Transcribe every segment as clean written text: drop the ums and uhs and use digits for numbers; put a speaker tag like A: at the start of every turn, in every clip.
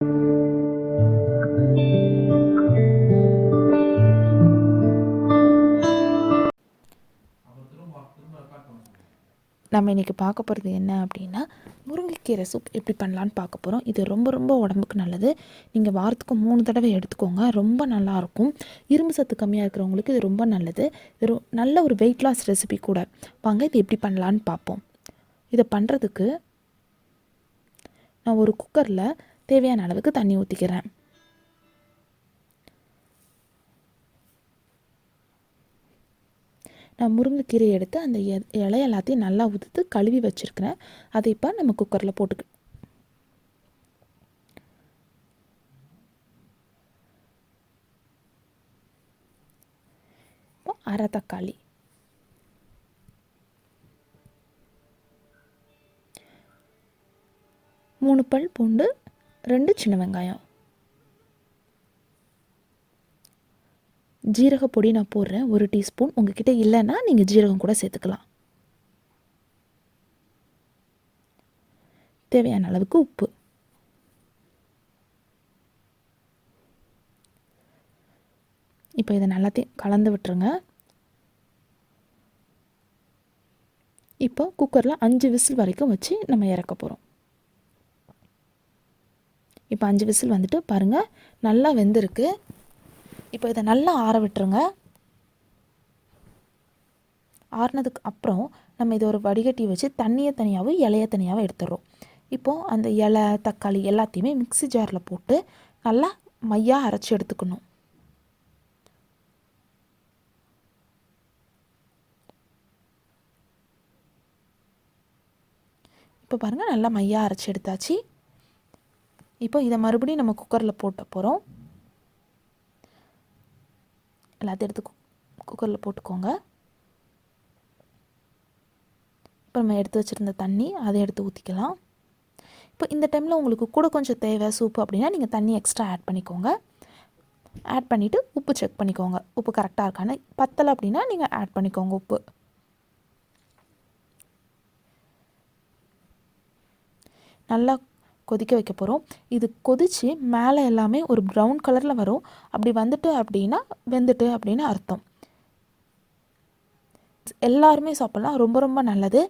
A: நம்ம இன்றைக்கி பார்க்க போகிறது என்ன அப்படின்னா, முருங்கைக்கீரை சூப் எப்படி பண்ணலான்னு பார்க்க போகிறோம். இது ரொம்ப ரொம்ப உடம்புக்கு நல்லது. நீங்கள் வாரத்துக்கு 3 தடவை எடுத்துக்கோங்க. ரொம்ப நல்லாயிருக்கும். இரும்பு சத்து கம்மியாக இருக்கிறவங்களுக்கு இது ரொம்ப நல்லது. இது நல்ல ஒரு வெயிட் லாஸ் ரெசிபி கூட. வாங்க இது எப்படி பண்ணலான்னு பார்ப்போம். இதை பண்ணுறதுக்கு நான் ஒரு குக்கரில் தேவையான அளவுக்கு தண்ணி ஊற்றிக்கிறேன். நான் முருங்கைக்கீரையை எடுத்து அந்த இலை எல்லாத்தையும் நல்லா உதுத்து கழுவி வச்சுருக்கிறேன். அதை இப்போ நம்ம குக்கரில் போட்டுக்க. இப்போ அரை தக்காளி, 3 பல் பூண்டு, 2 சின்ன வெங்காயம், ஜீரகப்பொடி நான் போடுறேன் 1 டீஸ்பூன். உங்ககிட்ட இல்லைன்னா நீங்கள் ஜீரகம் கூட சேர்த்துக்கலாம். தேவையான அளவுக்கு உப்பு. இப்போ இதை நல்லாத்தையும் கலந்து விட்டுருங்க. இப்போ குக்கரில் 5 விசில் வரைக்கும் வச்சு நம்ம இறக்க போகிறோம். இப்போ 5 விசில் வந்துட்டு பாருங்கள், நல்லா வெந்திருக்கு. இப்போ இதை நல்லா ஆற விட்டுருங்க. ஆறினதுக்கு அப்புறம் நம்ம இதை ஒரு வடிகட்டி வச்சு தண்ணியை தனியாகவும் இலையை தனியாகவும் எடுத்துடுறோம். இப்போது அந்த இலை தக்காளி எல்லாத்தையுமே மிக்ஸி ஜாரில் போட்டு நல்லா மையாக அரைச்சி எடுத்துக்கணும். இப்போ பாருங்கள், நல்லா மையாக அரைச்சி எடுத்தாச்சு. இப்போ இதை மறுபடியும் நம்ம குக்கரில் போட்ட போகிறோம். எல்லாத்தையும் எடுத்து குக்கரில் போட்டுக்கோங்க. இப்போ நம்ம எடுத்து வச்சுருந்த தண்ணி அதை எடுத்து ஊற்றிக்கலாம். இப்போ இந்த டைமில் உங்களுக்கு கூட கொஞ்சம் தேவை சூப்பு அப்படின்னா நீங்கள் தண்ணி எக்ஸ்ட்ரா ஆட் பண்ணிக்கோங்க. ஆட் பண்ணிவிட்டு உப்பு செக் பண்ணிக்கோங்க. உப்பு கரெக்டாக இருக்கான்னு. பத்தலை அப்படின்னா நீங்கள் ஆட் பண்ணிக்கோங்க உப்பு. நல்லா கொதிக்க வைக்க போகிறோம். இது கொதித்து மேலே எல்லாமே ஒரு ப்ரௌன் கலரில் வரும். அப்படி வந்துட்டு அப்படின்னா வெந்துட்டு அப்படின்னு அர்த்தம். எல்லாருமே சாப்பிட்லாம், ரொம்ப ரொம்ப நல்லது.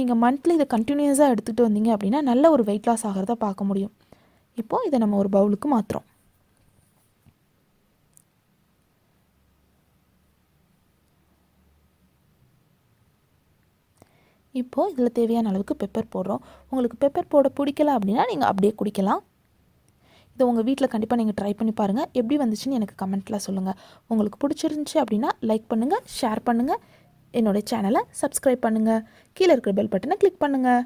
A: நீங்கள் மந்த்லி இதை கண்டினியூஸாக எடுத்துகிட்டு வந்தீங்க அப்படின்னா நல்ல ஒரு வெயிட் லாஸ் ஆகிறத பார்க்க முடியும். இப்போது இதை நம்ம ஒரு பவுலுக்கு மாற்றுறோம். இப்போது இதில் தேவையான அளவுக்கு பெப்பர் போடுறோம். உங்களுக்கு பெப்பர் போட பிடிக்கல அப்படின்னா நீங்கள் அப்படியே குடிக்கலாம். இதை உங்கள் வீட்டில் கண்டிப்பாக நீங்கள் ட்ரை பண்ணி பாருங்கள். எப்படி வந்துச்சுன்னு எனக்கு கமெண்ட்டில் சொல்லுங்கள். உங்களுக்கு பிடிச்சிருந்துச்சி அப்படின்னா லைக் பண்ணுங்கள், ஷேர் பண்ணுங்கள், என்னோடய சேனலை சப்ஸ்கிரைப் பண்ணுங்கள், கீழே இருக்கிற பெல் பட்டனை கிளிக் பண்ணுங்கள்.